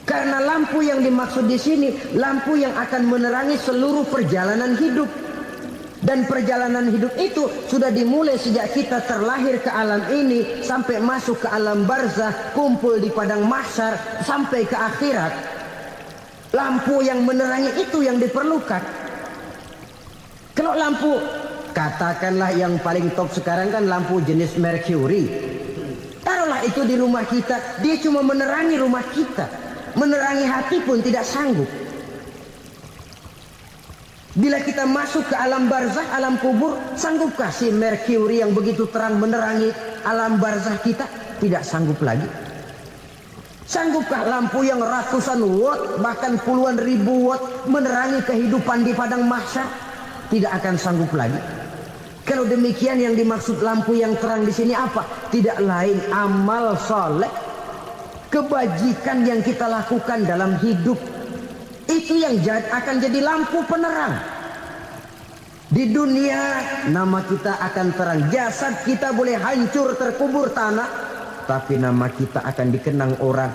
Karena lampu yang dimaksud di sini, lampu yang akan menerangi seluruh perjalanan hidup. Dan perjalanan hidup itu sudah dimulai sejak kita terlahir ke alam ini, sampai masuk ke alam barzakh, kumpul di padang mahsyar, sampai ke akhirat. Lampu yang menerangi itu yang diperlukan. Kalau lampu, katakanlah yang paling top sekarang kan lampu jenis Mercury. Taruhlah itu di rumah kita, dia cuma menerangi rumah kita. Menerangi hati pun tidak sanggup. Bila kita masuk ke alam barzakh, alam kubur, sanggupkah si Mercury yang begitu terang menerangi alam barzakh kita? Tidak sanggup lagi. Sanggupkah lampu yang ratusan watt, bahkan puluhan ribu watt menerangi kehidupan di padang mahsyar? Tidak akan sanggup lagi. Kalau demikian, yang dimaksud lampu yang terang di sini apa? Tidak lain amal soleh, kebajikan yang kita lakukan dalam hidup. Itu yang akan jadi lampu penerang. Di dunia nama kita akan terang. Jasad kita boleh hancur terkubur tanah, tapi nama kita akan dikenang orang.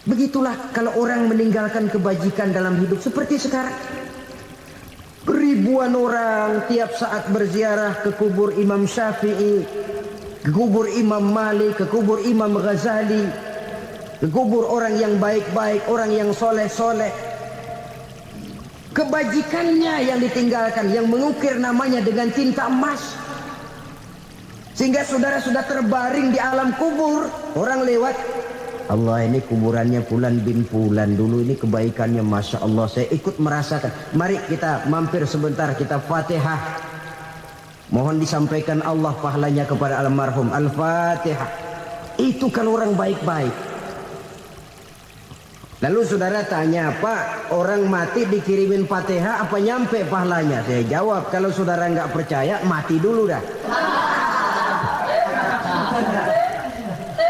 Begitulah kalau orang meninggalkan kebajikan dalam hidup seperti sekarang. Ribuan orang tiap saat berziarah ke kubur Imam Syafi'i, ke kubur Imam Malik, ke kubur Imam Ghazali, ke kubur orang yang baik-baik, orang yang soleh-soleh. Kebajikannya yang ditinggalkan, yang mengukir namanya dengan tinta emas. Sehingga saudara sudah terbaring di alam kubur, orang lewat, Allah, ini kuburannya Fulan bin Fulan, dulu ini kebaikannya Masya Allah, saya ikut merasakan. Mari kita mampir sebentar, kita Fatihah. Mohon disampaikan Allah pahalanya kepada almarhum. Al-Fatihah. Itu kalau orang baik-baik. Lalu saudara tanya, Pak, orang mati dikirimin Fatihah apa nyampe pahalanya? Saya jawab, kalau saudara nggak percaya, mati dulu dah.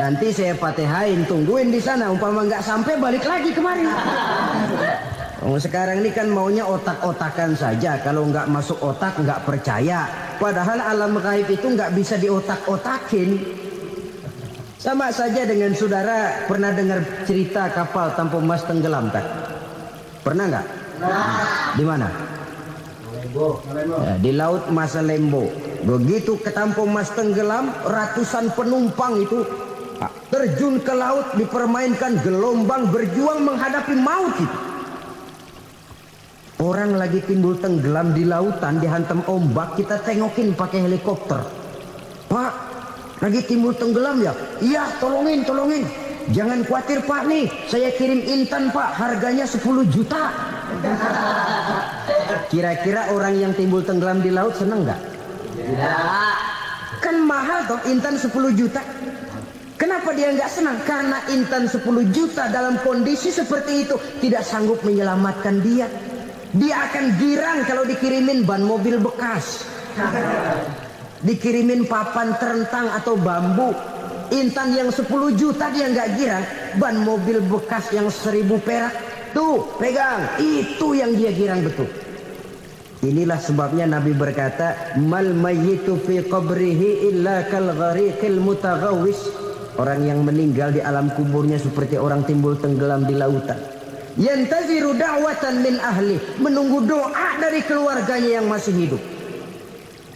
Nanti saya Fatihain, tungguin di sana. Umpama nggak sampai, balik lagi kemari. Sekarang ini kan maunya otak-otakan saja. Kalau nggak masuk otak, nggak percaya. Padahal alam gaib itu nggak bisa diotak-otakin. Sama saja dengan saudara pernah dengar cerita kapal tanpa emas tenggelam kan? Pernah nggak? Di mana? Ya, di laut Masa Lembo. Begitu ketampung Mas tenggelam, ratusan penumpang itu terjun ke laut, dipermainkan gelombang, berjuang menghadapi maut itu. Orang lagi timbul tenggelam di lautan, dihantam ombak, kita tengokin pakai helikopter. Pak, lagi timbul tenggelam ya? Iya, tolongin. Jangan khawatir Pak nih, saya kirim intan Pak, harganya 10 juta. Kira-kira orang yang timbul tenggelam di laut seneng nggak? Tidak. Kan mahal toh intan 10 juta. Kenapa dia nggak senang? Karena intan 10 juta dalam kondisi seperti itu tidak sanggup menyelamatkan dia. Dia akan girang kalau dikirimin ban mobil bekas, dikirimin papan terentang atau bambu. Intan yang 10 juta dia nggak girang. Ban mobil bekas yang 1000 perak, tuh pegang, itu yang dia girang betul. Inilah sebabnya Nabi berkata, mal mayyitu fi qabrihi illa kal ghariqil mutaghawwis. Orang yang meninggal di alam kuburnya seperti orang timbul tenggelam di lautan. Yantaziru da'watan min ahli, menunggu doa dari keluarganya yang masih hidup.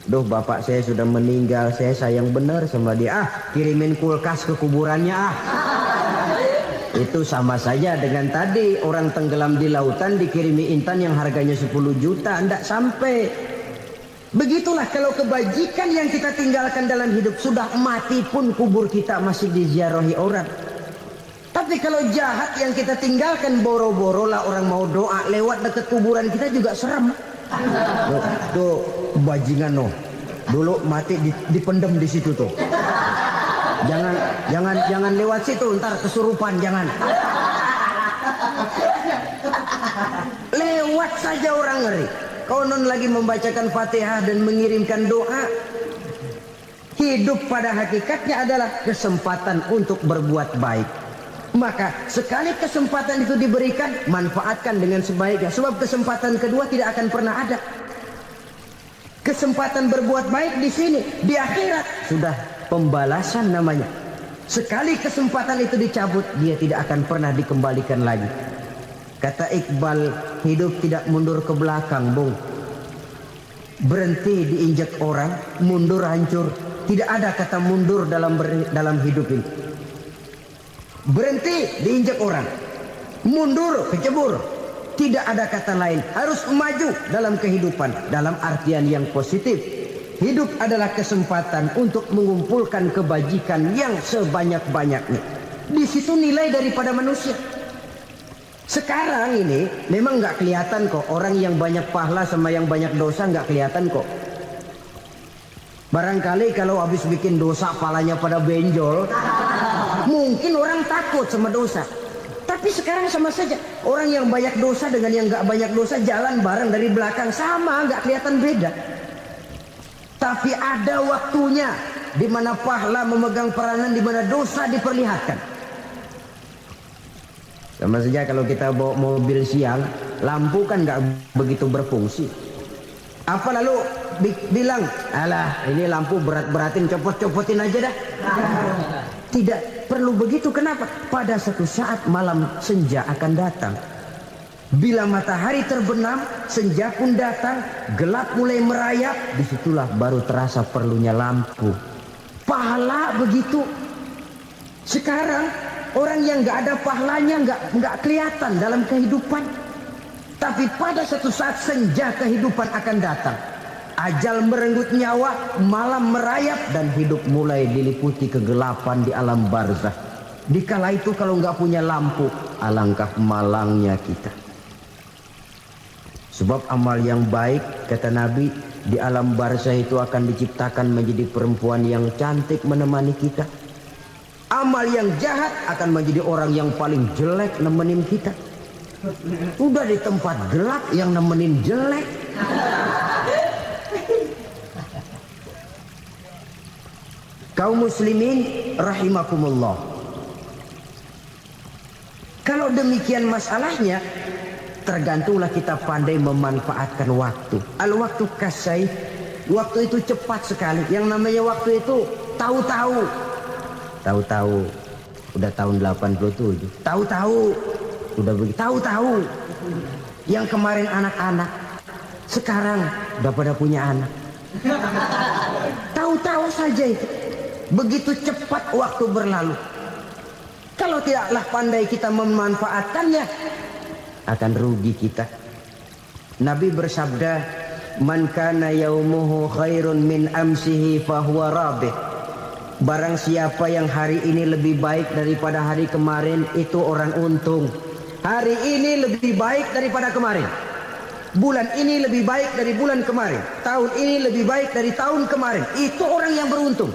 Duh, bapak saya sudah meninggal, saya sayang benar sama dia. Kirimin kulkas ke kuburannya Itu sama saja dengan tadi orang tenggelam di lautan dikirimi intan yang harganya 10 juta, tidak sampai. Begitulah kalau kebajikan yang kita tinggalkan dalam hidup, sudah mati pun kubur kita masih diziarahi orang. Tapi kalau jahat yang kita tinggalkan, boro-boro lah orang mau doa lewat dekat kuburan kita juga serem. Tuh bajingan no, dulu mati dipendem di situ tuh. Jangan lewat situ, ntar kesurupan, jangan. Lewat saja orang ngeri. Konon lagi membacakan Fatihah dan mengirimkan doa. Hidup pada hakikatnya adalah kesempatan untuk berbuat baik. Maka sekali kesempatan itu diberikan, manfaatkan dengan sebaiknya. Sebab kesempatan kedua tidak akan pernah ada. Kesempatan berbuat baik di sini, di akhirat sudah pembalasan namanya. Sekali kesempatan itu dicabut, dia tidak akan pernah dikembalikan lagi. Kata Iqbal, hidup tidak mundur ke belakang, Bung. Berhenti diinjak orang, mundur hancur. Tidak ada kata mundur dalam hidup ini. Berhenti diinjak orang, mundur kecebur. Tidak ada kata lain, harus maju dalam kehidupan dalam artian yang positif. Hidup adalah kesempatan untuk mengumpulkan kebajikan yang sebanyak-banyaknya. Di situ nilai daripada manusia. Sekarang ini memang nggak kelihatan kok, orang yang banyak pahala sama yang banyak dosa nggak kelihatan kok. Barangkali kalau habis bikin dosa palanya pada benjol, mungkin orang takut sama dosa. Tapi sekarang sama saja, orang yang banyak dosa dengan yang nggak banyak dosa jalan bareng dari belakang, sama, nggak kelihatan beda. Tapi ada waktunya di mana pahala memegang peranan, di mana dosa diperlihatkan. Sama saja kalau kita bawa mobil siang, lampu kan nggak begitu berfungsi. Apa lalu bilang, alah ini lampu berat-beratin, copot-copotin aja dah. Tidak perlu begitu. Kenapa? Pada satu saat malam senja akan datang. Bila matahari terbenam, senja pun datang, gelap mulai merayap, disitulah baru terasa perlunya lampu. Pahala begitu. Sekarang orang yang nggak ada pahalanya nggak kelihatan dalam kehidupan. Tapi pada satu saat senja kehidupan akan datang. Ajal merenggut nyawa, malam merayap, dan hidup mulai diliputi kegelapan di alam barzah. Dikala itu kalau nggak punya lampu, alangkah malangnya kita. Sebab amal yang baik, kata Nabi, di alam barzah itu akan diciptakan menjadi perempuan yang cantik menemani kita. Amal yang jahat akan menjadi orang yang paling jelek nemenin kita. Udah di tempat gelap yang nemenin jelek. Kaum muslimin rahimakumullah. Kalau demikian masalahnya, tergantunglah kita pandai memanfaatkan waktu. Al-waktu kasai, waktu itu cepat sekali. Yang namanya waktu itu tahu-tahu. Tahu-tahu udah tahun 87. Tahu-tahu udah begitu. Tahu-tahu yang kemarin anak-anak, sekarang udah pada punya anak. Tahu-tahu saja itu. Begitu cepat waktu berlalu. Kalau tidaklah pandai kita memanfaatkannya, akan rugi kita. Nabi bersabda, "Man kana yaumuhu khairun min amsihi fahuwa rabih." Barang siapa yang hari ini lebih baik daripada hari kemarin, itu orang untung. Hari ini lebih baik daripada kemarin. Bulan ini lebih baik dari bulan kemarin. Tahun ini lebih baik dari tahun kemarin. Itu orang yang beruntung.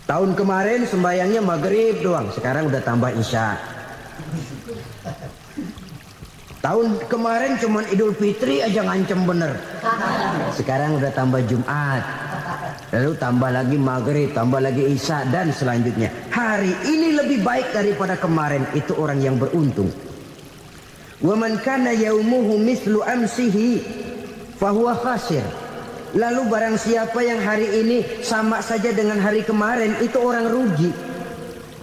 Tahun kemarin sembayangnya maghrib doang, sekarang udah tambah isya. Tahun kemarin cuman Idul Fitri aja ngancem bener. Sekarang udah tambah Jumat. Lalu tambah lagi maghrib, tambah lagi isya, dan selanjutnya. Hari ini lebih baik daripada kemarin, itu orang yang beruntung. Wa man kana yaumuhu mislu amsihi fahuwa khasir. Lalu barang siapa yang hari ini sama saja dengan hari kemarin, itu orang rugi.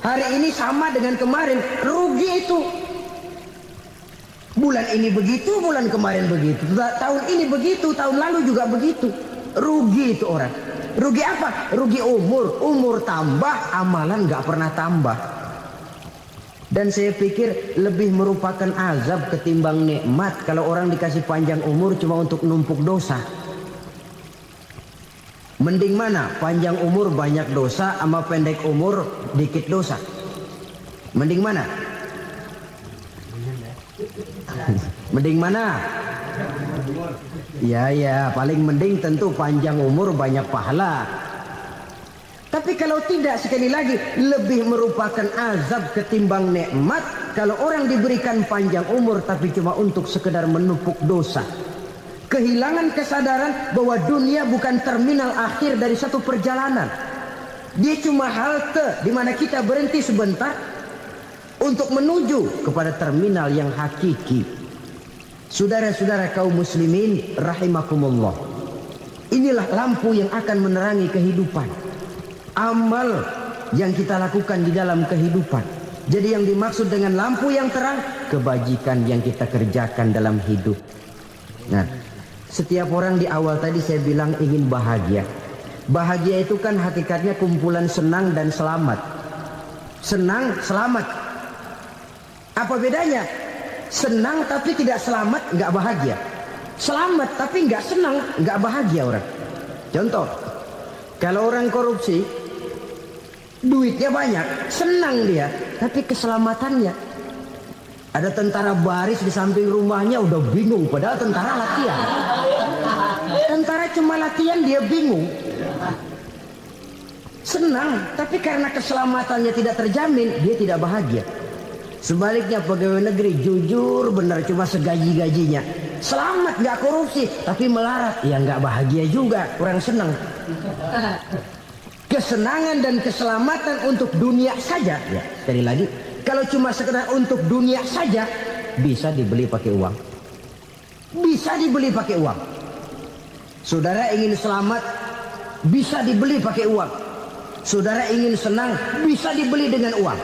Hari ini sama dengan kemarin, rugi itu. Bulan ini begitu, bulan kemarin begitu. Tahun ini begitu, tahun lalu juga begitu. Rugi itu orang. Rugi apa? Rugi umur. Umur tambah, amalan gak pernah tambah. Dan saya pikir lebih merupakan azab ketimbang nikmat kalau orang dikasih panjang umur cuma untuk numpuk dosa. Mending mana? Panjang umur banyak dosa sama pendek umur dikit dosa. Mending mana? Mending mana? Ya, paling mending tentu panjang umur banyak pahala. Tapi kalau tidak, sekali lagi, lebih merupakan azab ketimbang nikmat kalau orang diberikan panjang umur tapi cuma untuk sekedar menumpuk dosa. Kehilangan kesadaran bahwa dunia bukan terminal akhir dari satu perjalanan. Dia cuma halte di mana kita berhenti sebentar untuk menuju kepada terminal yang hakiki. Saudara-saudara kaum muslimin rahimakumullah. Inilah lampu yang akan menerangi kehidupan. Amal yang kita lakukan di dalam kehidupan. Jadi yang dimaksud dengan lampu yang terang, kebajikan yang kita kerjakan dalam hidup. Nah, setiap orang di awal tadi saya bilang ingin bahagia. Bahagia itu kan hakikatnya kumpulan senang dan selamat. Senang, selamat. Apa bedanya? Senang tapi tidak selamat, nggak bahagia. Selamat tapi nggak senang, nggak bahagia orang. Contoh, kalau orang korupsi, duitnya banyak, senang dia, tapi keselamatannya. Ada tentara baris di samping rumahnya udah bingung, padahal tentara latihan. Tentara cuma latihan, dia bingung. Senang, tapi karena keselamatannya tidak terjamin, dia tidak bahagia. Sebaliknya pegawai negeri jujur benar cuma segaji-gajinya. Selamat gak korupsi tapi melarat, ya gak bahagia juga, kurang senang. Kesenangan dan keselamatan untuk dunia saja. Ya, sekali lagi, kalau cuma sekedar untuk dunia saja, bisa dibeli pakai uang. Bisa dibeli pakai uang. Saudara ingin selamat, bisa dibeli pakai uang. Saudara ingin senang, bisa dibeli dengan uang.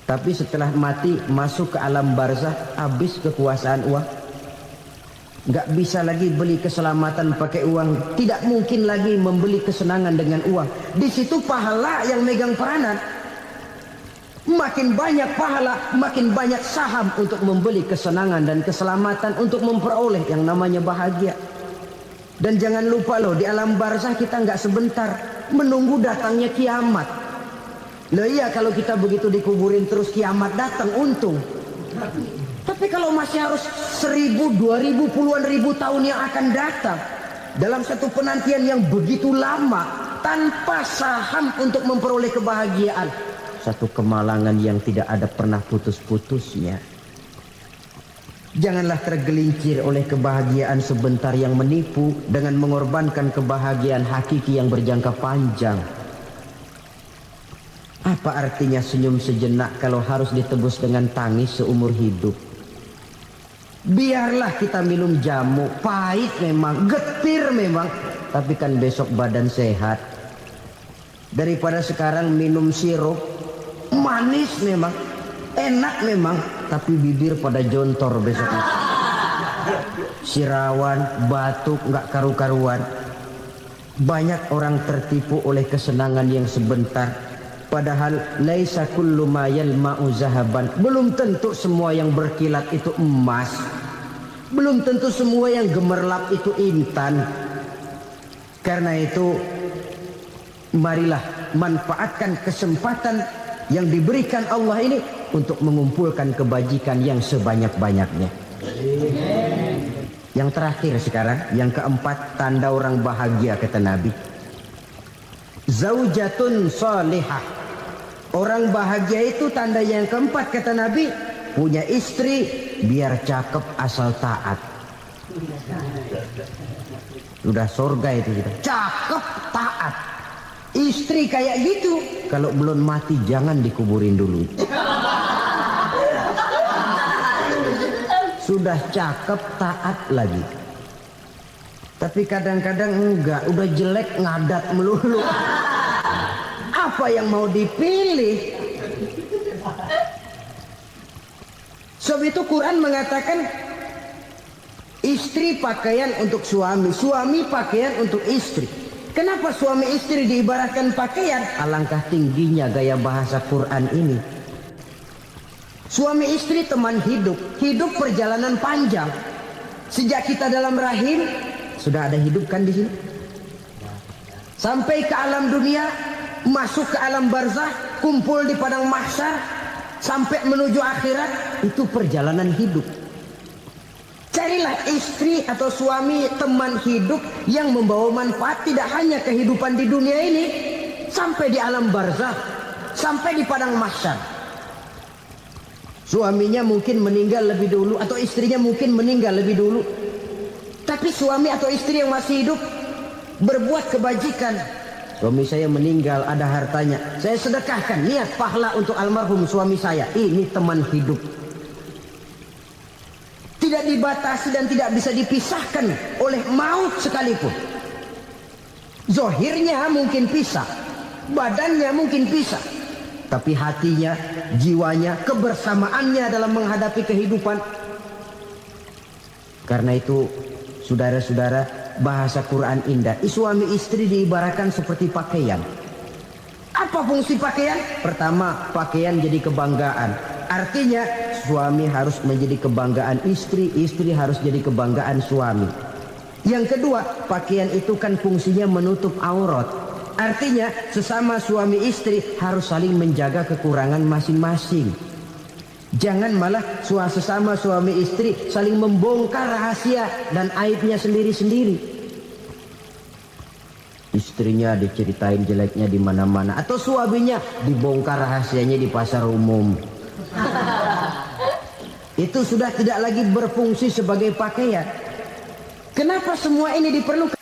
Tapi setelah mati masuk ke alam barzah, habis kekuasaan uang. Gak bisa lagi beli keselamatan pakai uang. Tidak mungkin lagi membeli kesenangan dengan uang. Di situ pahala yang megang peranan. Makin banyak pahala, makin banyak saham untuk membeli kesenangan dan keselamatan, untuk memperoleh yang namanya bahagia. Dan jangan lupa loh, di alam barzah kita gak sebentar menunggu datangnya kiamat. Loh iya, kalau kita begitu dikuburin terus kiamat datang, untung. Tapi kalau masih harus 1000, 2000, puluhan ribu tahun yang akan datang, dalam satu penantian yang begitu lama, tanpa saham untuk memperoleh kebahagiaan, satu kemalangan yang tidak ada pernah putus-putusnya. Janganlah tergelincir oleh kebahagiaan sebentar yang menipu dengan mengorbankan kebahagiaan hakiki yang berjangka panjang. Apa artinya senyum sejenak kalau harus ditebus dengan tangis seumur hidup? Biarlah kita minum jamu, pahit memang, getir memang, tapi kan besok badan sehat. Daripada sekarang minum sirup, manis memang, enak memang, tapi bibir pada jontor besoknya. sirawan, batuk, nggak karu-karuan. Banyak orang tertipu oleh kesenangan yang sebentar. Padahal laisa kullu ma yalma'u zahaban. Belum tentu semua yang berkilat itu emas. Belum tentu semua yang gemerlap itu intan. Karena itu, marilah manfaatkan kesempatan yang diberikan Allah ini untuk mengumpulkan kebajikan yang sebanyak-banyaknya. Yang terakhir sekarang, yang keempat, tanda orang bahagia kata Nabi. Zaujatun salihah. Orang bahagia itu tanda yang keempat kata Nabi, punya istri biar cakep asal taat. Sudah surga itu kita. Cakep taat. Istri kayak gitu, kalau belum mati jangan dikuburin dulu. Sudah cakep taat lagi. Tapi kadang-kadang enggak, udah jelek ngadat melulu. Apa yang mau dipilih? Sebab itu Quran mengatakan istri pakaian untuk suami, suami pakaian untuk istri. Kenapa suami istri diibaratkan pakaian? Alangkah tingginya gaya bahasa Quran ini. Suami istri teman hidup, hidup perjalanan panjang. Sejak kita dalam rahim sudah ada hidup kan di sini. Sampai ke alam dunia, masuk ke alam barzah, kumpul di padang mahsyar, sampai menuju akhirat, itu perjalanan hidup. Carilah istri atau suami teman hidup yang membawa manfaat tidak hanya kehidupan di dunia ini, sampai di alam barzah, sampai di padang mahsyar. Suaminya mungkin meninggal lebih dulu atau istrinya mungkin meninggal lebih dulu. Tapi suami atau istri yang masih hidup berbuat kebajikan. Suami saya meninggal, ada hartanya, saya sedekahkan, niat pahala untuk almarhum suami saya. Ini teman hidup. Tidak dibatasi dan tidak bisa dipisahkan oleh maut sekalipun. Zohirnya mungkin pisah, badannya mungkin pisah, tapi hatinya, jiwanya, kebersamaannya dalam menghadapi kehidupan. Karena itu, saudara-saudara, bahasa Quran indah. Suami istri diibaratkan seperti pakaian. Apa fungsi pakaian? Pertama, pakaian jadi kebanggaan. Artinya, suami harus menjadi kebanggaan istri, istri harus jadi kebanggaan suami. Yang kedua, pakaian itu kan fungsinya menutup aurat. Artinya, sesama suami istri harus saling menjaga kekurangan masing-masing. Jangan malah sesama suami istri saling membongkar rahasia dan aibnya sendiri-sendiri. Istrinya diceritain jeleknya di mana-mana, atau suaminya dibongkar rahasianya di pasar umum. Itu sudah tidak lagi berfungsi sebagai pakaian. Kenapa semua ini diperlukan?